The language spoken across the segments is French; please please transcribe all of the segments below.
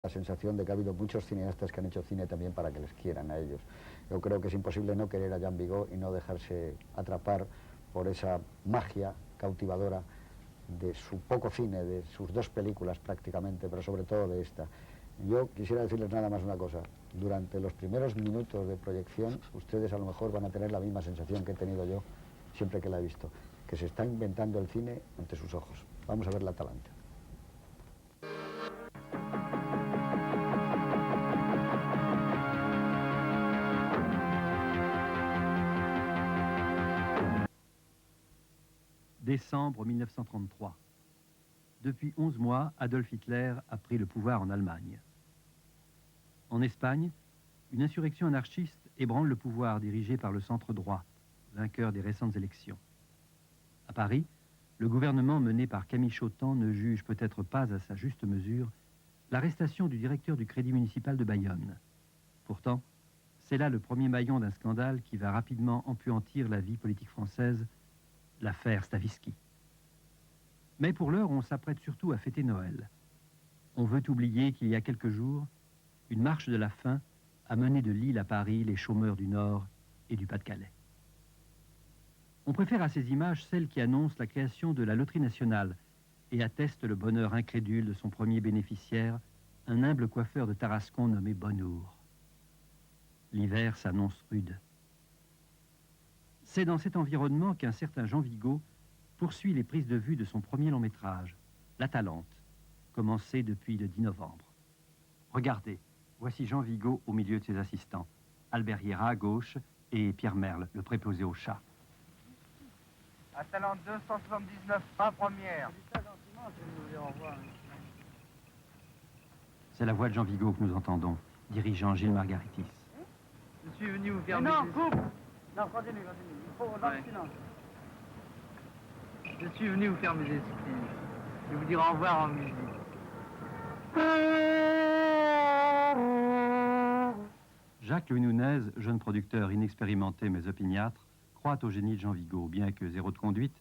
La sensación de que ha habido muchos cineastas que han hecho cine también para que les quieran a ellos. Yo creo que es imposible no querer a Jean Vigo y no dejarse atrapar por esa magia cautivadora de su poco cine, de sus dos películas prácticamente, pero sobre todo de esta. Yo quisiera decirles nada más una cosa. Durante los primeros minutos de proyección, ustedes a lo mejor van a tener la misma sensación que he tenido yo siempre que la he visto, que se está inventando el cine ante sus ojos. Vamos a ver La Atalanta. Décembre 1933. Depuis 11 mois, Adolf Hitler a pris le pouvoir en Allemagne. En Espagne, une insurrection anarchiste ébranle le pouvoir dirigé par le centre droit, vainqueur des récentes élections. À Paris, le gouvernement mené par Camille Chautemps ne juge peut-être pas à sa juste mesure l'arrestation du directeur du Crédit municipal de Bayonne. Pourtant, c'est là le premier maillon d'un scandale qui va rapidement empuantir la vie politique française, l'affaire Stavisky. Mais pour l'heure, on s'apprête surtout à fêter Noël. On veut oublier qu'il y a quelques jours, une marche de la faim a mené de Lille à Paris les chômeurs du Nord et du Pas-de-Calais. On préfère à ces images celles qui annoncent la création de la loterie nationale et attestent le bonheur incrédule de son premier bénéficiaire, un humble coiffeur de Tarascon nommé Bonnour. L'hiver s'annonce rude. C'est dans cet environnement qu'un certain Jean Vigo poursuit les prises de vue de son premier long métrage, L'Atalante, commencé depuis le 10 novembre. Regardez, voici Jean Vigo au milieu de ses assistants, Albert Hiera à gauche et Pierre Merle, le préposé au chat. Atalante 279, pas première. C'est la voix de Jean Vigo que nous entendons, dirigeant Gilles Margaritis. Je suis venu vous faire... Mais non, coupe! Non, continue. Il faut Ouais. silence. Je suis venu vous faire mes excuses. Je vais vous dire au revoir en musique. Jacques Louis Nunez, jeune producteur inexpérimenté mais opiniâtre, croit au génie de Jean Vigo, bien que Zéro de conduite,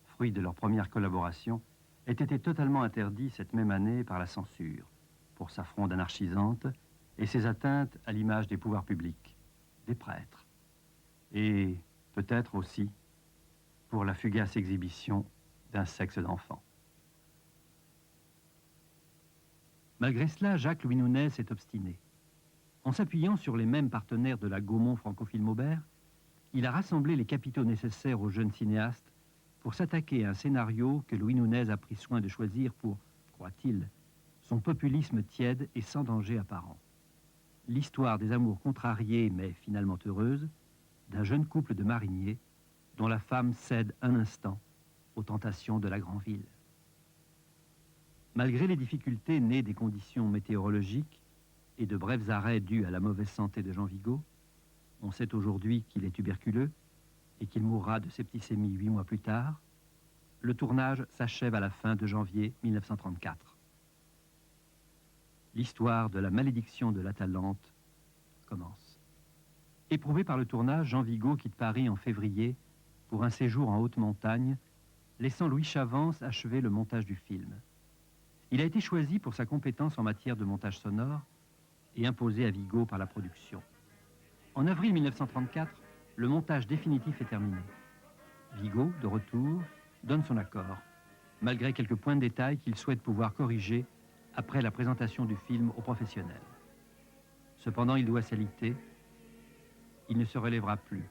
fruit de leur première collaboration, ait été totalement interdit cette même année par la censure, pour sa fronde anarchisante et ses atteintes à l'image des pouvoirs publics, des prêtres, et peut-être aussi pour la fugace exhibition d'un sexe d'enfant. Malgré cela, Jacques Louis Nunez s'est obstiné. En s'appuyant sur les mêmes partenaires de la Gaumont Francophile Maubert, il a rassemblé les capitaux nécessaires aux jeunes cinéastes pour s'attaquer à un scénario que Louis Nunez a pris soin de choisir pour, croit-il, son populisme tiède et sans danger apparent. L'histoire des amours contrariés mais finalement heureuses d'un jeune couple de mariniers dont la femme cède un instant aux tentations de la grande ville. Malgré les difficultés nées des conditions météorologiques et de brefs arrêts dus à la mauvaise santé de Jean Vigo, on sait aujourd'hui qu'il est tuberculeux et qu'il mourra de septicémie 8 mois plus tard, le tournage s'achève à la fin de janvier 1934. L'histoire de la malédiction de l'Atalante commence. Éprouvé par le tournage, Jean Vigo quitte Paris en février pour un séjour en haute montagne, laissant Louis Chavance achever le montage du film. Il a été choisi pour sa compétence en matière de montage sonore et imposé à Vigo par la production. En avril 1934, le montage définitif est terminé. Vigo, de retour, donne son accord, malgré quelques points de détail qu'il souhaite pouvoir corriger après la présentation du film aux professionnels. Cependant, il doit s'aliter. Il ne se relèvera plus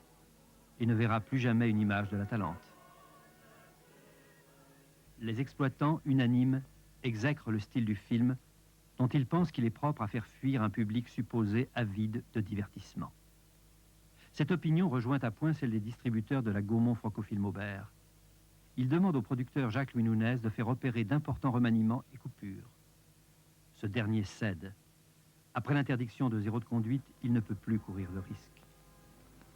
et ne verra plus jamais une image de l'Atalante. Les exploitants unanimes exècrent le style du film dont ils pensent qu'il est propre à faire fuir un public supposé avide de divertissement. Cette opinion rejoint à point celle des distributeurs de la Gaumont Francophile Maubert. Ils demandent au producteur Jacques Louis Nunez de faire opérer d'importants remaniements et coupures. Ce dernier cède. Après l'interdiction de Zéro de conduite, il ne peut plus courir le risque.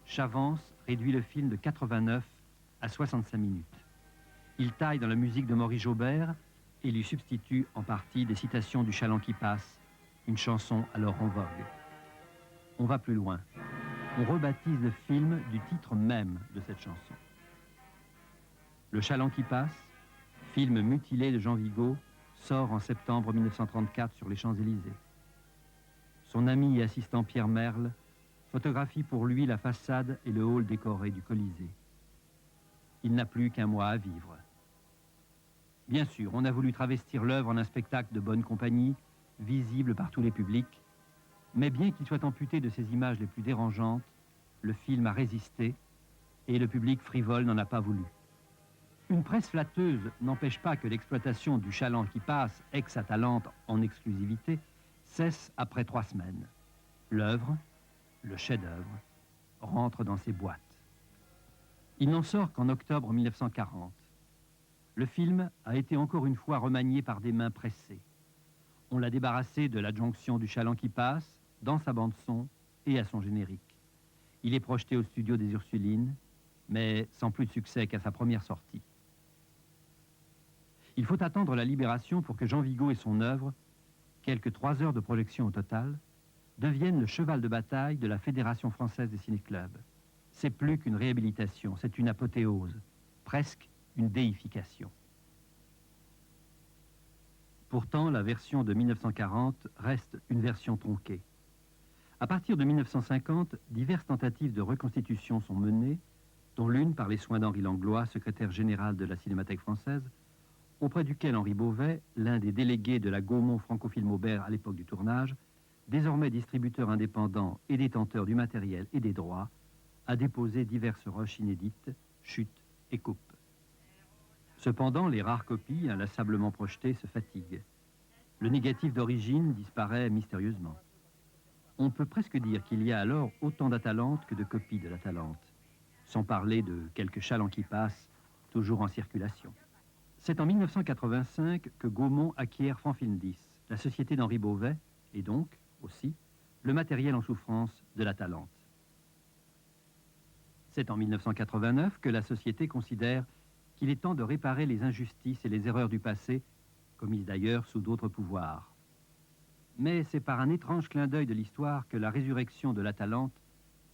Chavance réduit le film de 89 à 65 minutes. Il taille dans la musique de Maurice Jaubert et lui substitue en partie des citations du Chaland qui passe, une chanson alors en vogue. On va plus loin. On rebaptise le film du titre même de cette chanson. Le Chaland qui passe, film mutilé de Jean Vigo, sort en septembre 1934 sur les Champs-Élysées. Son ami et assistant Pierre Merle photographie pour lui la façade et le hall décoré du Colisée. Il n'a plus qu'un mois à vivre. Bien sûr, on a voulu travestir l'œuvre en un spectacle de bonne compagnie, visible par tous les publics, mais bien qu'il soit amputé de ses images les plus dérangeantes, le film a résisté et le public frivole n'en a pas voulu. Une presse flatteuse n'empêche pas que l'exploitation du chaland qui passe ex-Atalante en exclusivité cesse après 3 semaines. L'œuvre, le chef-d'œuvre, rentre dans ses boîtes. Il n'en sort qu'en octobre 1940. Le film a été encore une fois remanié par des mains pressées. On l'a débarrassé de l'adjonction du chaland qui passe, dans sa bande-son et à son générique. Il est projeté au studio des Ursulines, mais sans plus de succès qu'à sa première sortie. Il faut attendre la Libération pour que Jean Vigo et son œuvre, quelques 3 heures de projection au total, deviennent le cheval de bataille de la Fédération française des ciné-clubs. C'est plus qu'une réhabilitation, c'est une apothéose, presque une déification. Pourtant, la version de 1940 reste une version tronquée. À partir de 1950, diverses tentatives de reconstitution sont menées, dont l'une par les soins d'Henri Langlois, secrétaire général de la Cinémathèque française, auprès duquel Henri Beauvais, l'un des délégués de la Gaumont Francophile Aubert à l'époque du tournage, désormais distributeur indépendant et détenteur du matériel et des droits, a déposé diverses rushs inédites, chutes et coupes. Cependant, les rares copies, inlassablement projetées, se fatiguent. Le négatif d'origine disparaît mystérieusement. On peut presque dire qu'il y a alors autant d'Atalante que de copies de l'Atalante, sans parler de quelques chalands qui passent, toujours en circulation. C'est en 1985 que Gaumont acquiert Fanfilm 10, la société d'Henri Beauvais, et donc, aussi, le matériel en souffrance de l'Atalante. C'est en 1989 que la société considère qu'il est temps de réparer les injustices et les erreurs du passé, commises d'ailleurs sous d'autres pouvoirs. Mais c'est par un étrange clin d'œil de l'histoire que la résurrection de l'Atalante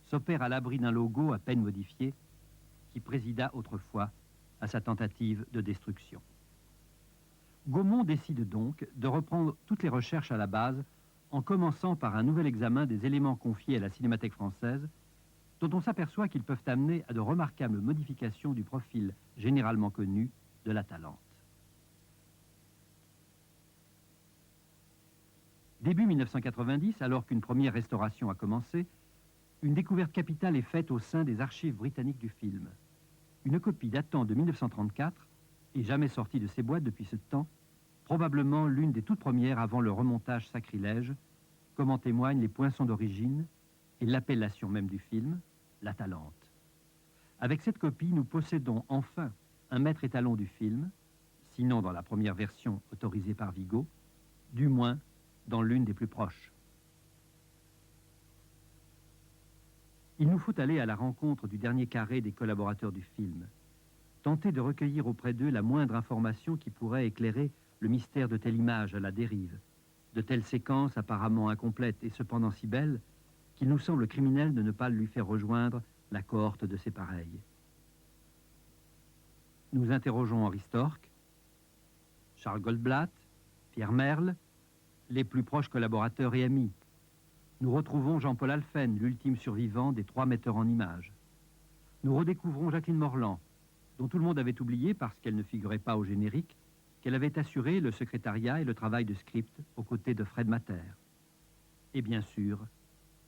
s'opère à l'abri d'un logo à peine modifié qui présida autrefois à sa tentative de destruction. Gaumont décide donc de reprendre toutes les recherches à la base en commençant par un nouvel examen des éléments confiés à la Cinémathèque française dont on s'aperçoit qu'ils peuvent amener à de remarquables modifications du profil généralement connu de l'Atalante. Début 1990, alors qu'une première restauration a commencé, une découverte capitale est faite au sein des archives britanniques du film. Une copie datant de 1934, et jamais sortie de ses boîtes depuis ce temps, probablement l'une des toutes premières avant le remontage sacrilège, comme en témoignent les poinçons d'origine et l'appellation même du film, l'Atalante. Avec cette copie, nous possédons enfin un maître étalon du film, sinon dans la première version autorisée par Vigo, du moins dans l'une des plus proches. Il nous faut aller à la rencontre du dernier carré des collaborateurs du film, tenter de recueillir auprès d'eux la moindre information qui pourrait éclairer le mystère de telle image à la dérive, de telle séquence apparemment incomplète et cependant si belle qu'il nous semble criminel de ne pas lui faire rejoindre la cohorte de ses pareils. Nous interrogeons Henri Storck, Charles Goldblatt, Pierre Merle, les plus proches collaborateurs et amis. Nous retrouvons Jean-Paul Alphen, l'ultime survivant des 3 metteurs en images. Nous redécouvrons Jacqueline Morland, dont tout le monde avait oublié parce qu'elle ne figurait pas au générique, qu'elle avait assuré le secrétariat et le travail de script aux côtés de Fred Matter. Et bien sûr,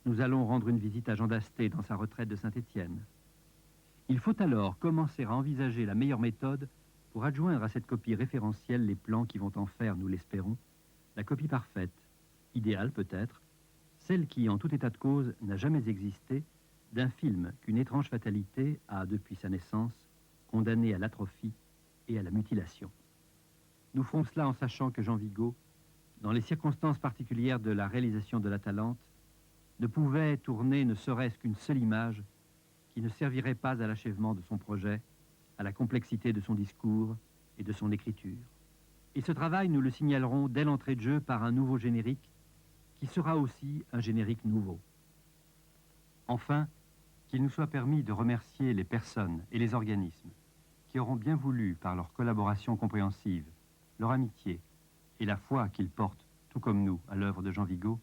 nous allons rendre une visite à Jean Dasté dans sa retraite de Saint-Étienne. Il faut alors commencer à envisager la meilleure méthode pour adjoindre à cette copie référentielle les plans qui vont en faire, nous l'espérons, la copie parfaite, idéale peut-être, celle qui, en tout état de cause, n'a jamais existé, d'un film qu'une étrange fatalité a, depuis sa naissance, condamné à l'atrophie et à la mutilation. Nous ferons cela en sachant que Jean Vigo, dans les circonstances particulières de la réalisation de l'Atalante, ne pouvait tourner ne serait-ce qu'une seule image qui ne servirait pas à l'achèvement de son projet, à la complexité de son discours et de son écriture. Et ce travail, nous le signalerons dès l'entrée de jeu par un nouveau générique, qui sera aussi un générique nouveau. Enfin, qu'il nous soit permis de remercier les personnes et les organismes qui auront bien voulu, par leur collaboration compréhensive, leur amitié et la foi qu'ils portent, tout comme nous, à l'œuvre de Jean Vigo,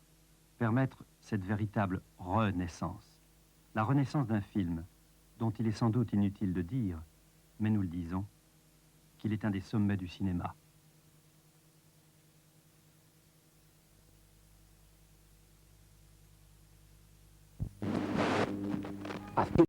permettre cette véritable renaissance. La renaissance d'un film dont il est sans doute inutile de dire, mais nous le disons, qu'il est un des sommets du cinéma.